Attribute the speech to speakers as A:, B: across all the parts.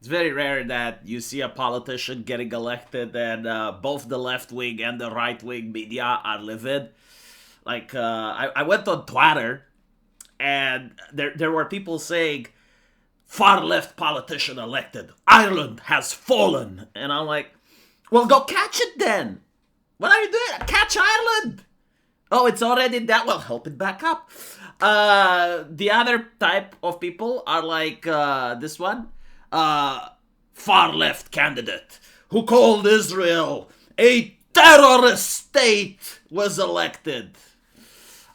A: It's very rare that you see a politician getting elected and both the left wing and the right wing media are livid. Like, I went on Twitter and there were people saying, far left politician elected, Ireland has fallen. And I'm like, well, go catch it then. What are you doing? Catch Ireland. Oh, it's already that. Well, help it back up. The other type of people are like this one. Far left candidate who called Israel a terrorist state was elected.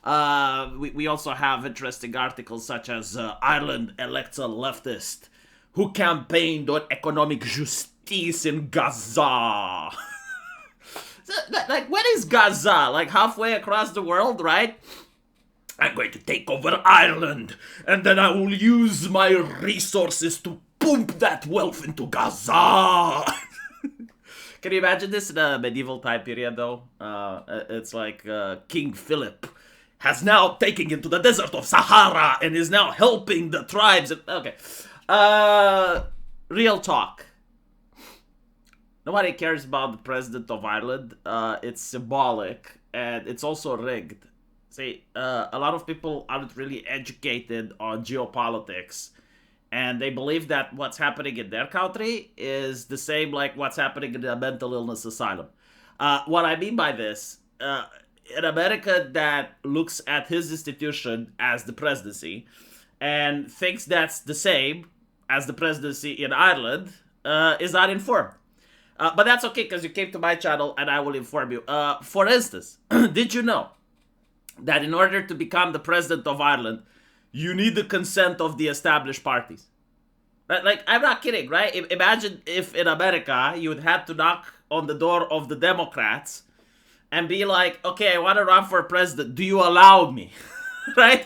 A: We also have interesting articles such as Ireland elects a leftist who campaigned on economic justice in Gaza. Like, when is Gaza? Like, halfway across the world, right? I'm going to take over Ireland, and then I will use my resources to pump that wealth into Gaza. Can you imagine this in a medieval time period, though? It's like King Philip has now taken into the desert of Sahara and is now helping the tribes. Okay. Real talk. Nobody cares about the president of Ireland. It's symbolic, and it's also rigged. See, a lot of people aren't really educated on geopolitics, and they believe that what's happening in their country is the same like what's happening in a mental illness asylum. What I mean by this, in America that looks at his institution as the presidency and thinks that's the same as the presidency in Ireland, is not informed. But that's okay, because you came to my channel and I will inform you. For instance, did you know that in order to become the president of Ireland, you need the consent of the established parties? Like, I'm not kidding, right? Imagine if in America you would have to knock on the door of the Democrats and be like, okay, I want to run for president. Do you allow me? Right?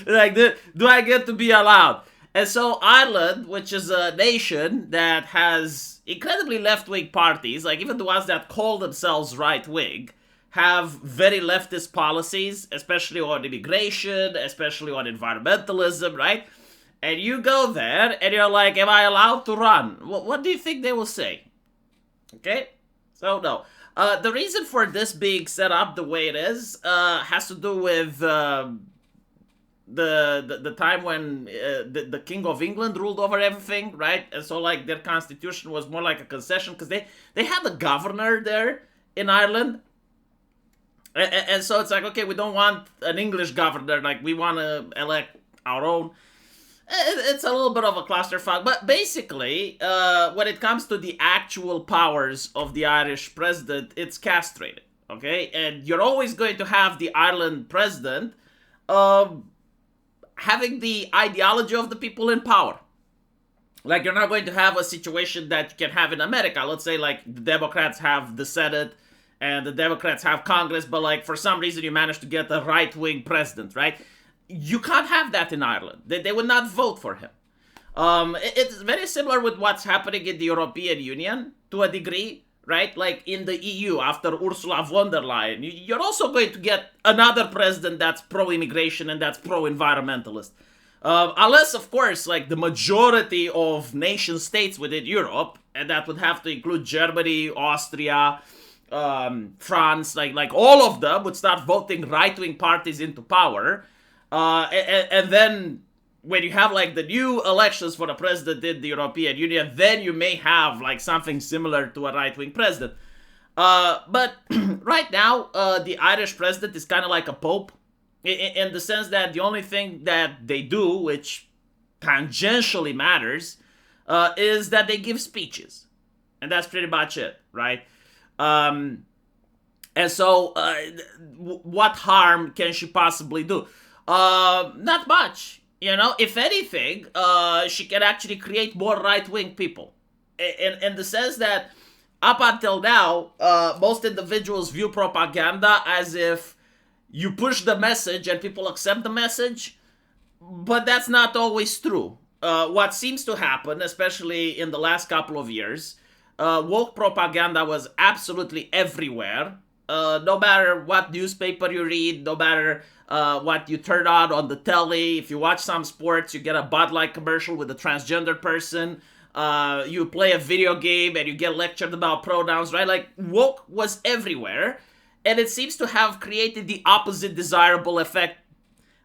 A: Like, do I get to be allowed? And so Ireland, which is a nation that has incredibly left-wing parties, like even the ones that call themselves right-wing, have very leftist policies, especially on immigration, especially on environmentalism, right? And you go there and you're like, am I allowed to run? What do you think they will say? Okay? So, no. The reason for this being set up the way it is has to do with the time when the King of England ruled over everything, right? And so, like, their constitution was more like a concession because they had a governor there in Ireland. And so it's like, okay, we don't want an English governor, like, we want to elect our own. It's a little bit of a clusterfuck, but basically, when it comes to the actual powers of the Irish president, it's castrated, okay? And you're always going to have the Ireland president having the ideology of the people in power. Like, you're not going to have a situation that you can have in America. Let's say, like, the Democrats have the Senate and the Democrats have Congress, but, like, for some reason you manage to get a right-wing president, right? You can't have that in Ireland. They would not vote for him. It's very similar with what's happening in the European Union to a degree, right? Like in the EU after Ursula von der Leyen, you're also going to get another president that's pro-immigration and that's pro-environmentalist. Unless, of course, like the majority of nation states within Europe, and that would have to include Germany, Austria, France, like all of them would start voting right-wing parties into power. And then when you have like the new elections for the president in the European Union, then you may have like something similar to a right-wing president. But right now, the Irish president is kind of like a pope in the sense that the only thing that they do, which tangentially matters, is that they give speeches. And that's pretty much it, right? And so what harm can she possibly do? Not much, you know. If anything, she can actually create more right-wing people. In the sense that up until now, most individuals view propaganda as if you push the message and people accept the message, but that's not always true. What seems to happen, especially in the last couple of years, woke propaganda was absolutely everywhere. No matter what newspaper you read, no matter what you turn on the telly, if you watch some sports, you get a Bud Light commercial with a transgender person. you play a video game and you get lectured about pronouns, right? Like, woke was everywhere, and it seems to have created the opposite desirable effect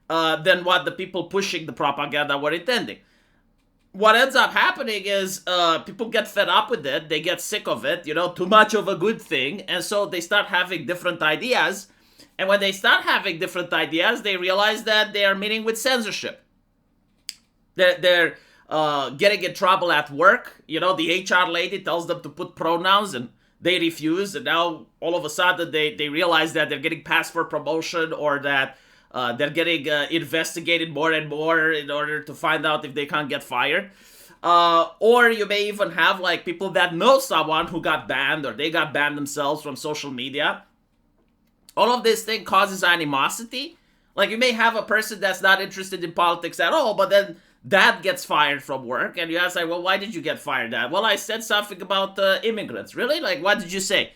A: than what the people pushing the propaganda were intending. What ends up happening is people get fed up with it, they get sick of it, too much of a good thing, and so they start having different ideas. And when they start having different ideas, they realize that they are meeting with censorship. They're getting in trouble at work. The HR lady tells them to put pronouns and they refuse. And now all of a sudden they realize that they're getting passed for promotion, or that they're getting investigated more and more in order to find out if they can't get fired. Or you may even have like people that know someone who got banned, or they got banned themselves from social media. All of this thing causes animosity. Like, you may have a person that's not interested in politics at all, but then that gets fired from work, and you ask, like, well, why did you get fired, Dad? Well, I said something about immigrants. Really? Like, what did you say?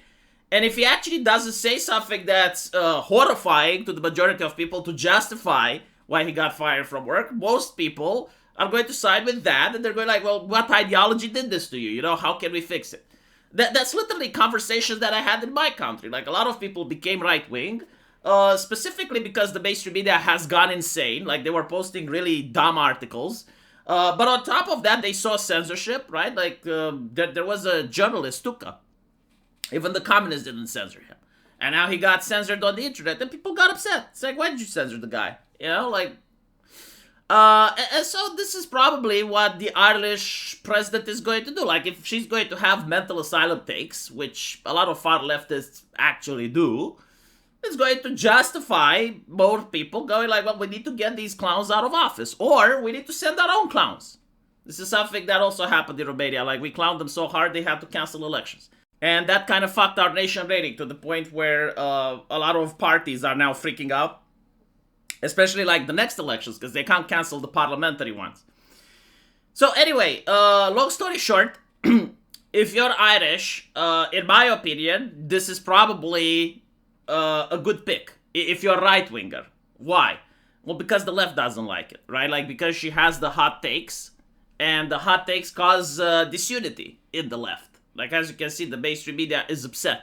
A: And if he actually doesn't say something that's horrifying to the majority of people to justify why he got fired from work, most people are going to side with that, and they're going like, well, what ideology did this to you? How can we fix it? That's literally conversations that I had in my country. Like, a lot of people became right-wing, specifically because the mainstream media has gone insane. Like, they were posting really dumb articles. But on top of that, they saw censorship, right? Like, there was a journalist, Tuka. Even the communists didn't censor him. And now he got censored on the internet, and people got upset. It's like, why did you censor the guy? And so this is probably what the Irish president is going to do. Like, if she's going to have mental asylum takes, which a lot of far leftists actually do, it's going to justify more people going like, well, we need to get these clowns out of office, or we need to send our own clowns. This is something that also happened in Romania. Like, we clowned them so hard they had to cancel elections. And that kind of fucked our nation rating to the point where a lot of parties are now freaking out. Especially like the next elections, because they can't cancel the parliamentary ones. So anyway, long story short, if you're Irish, in my opinion, this is probably a good pick. If you're a right-winger. Why? Well, because the left doesn't like it, right? Like, because she has the hot takes, and the hot takes cause disunity in the left. Like, as you can see, the mainstream media is upset.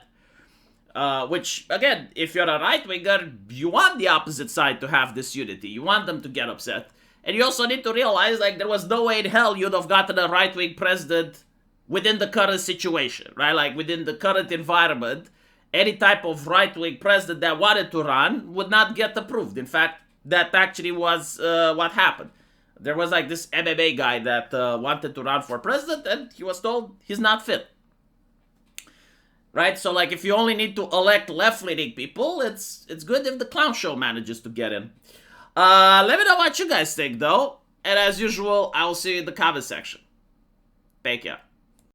A: Which, again, if you're a right-winger, you want the opposite side to have this unity. You want them to get upset. And you also need to realize, like, there was no way in hell you'd have gotten a right-wing president within the current situation, right? Like, within the current environment, any type of right-wing president that wanted to run would not get approved. In fact, that actually was what happened. There was, like, this MMA guy that wanted to run for president, and he was told he's not fit. Right? So, like, if you only need to elect left-leaning people, it's good if the clown show manages to get in. Let me know what you guys think, though. And as usual, I will see you in the comment section. Take care.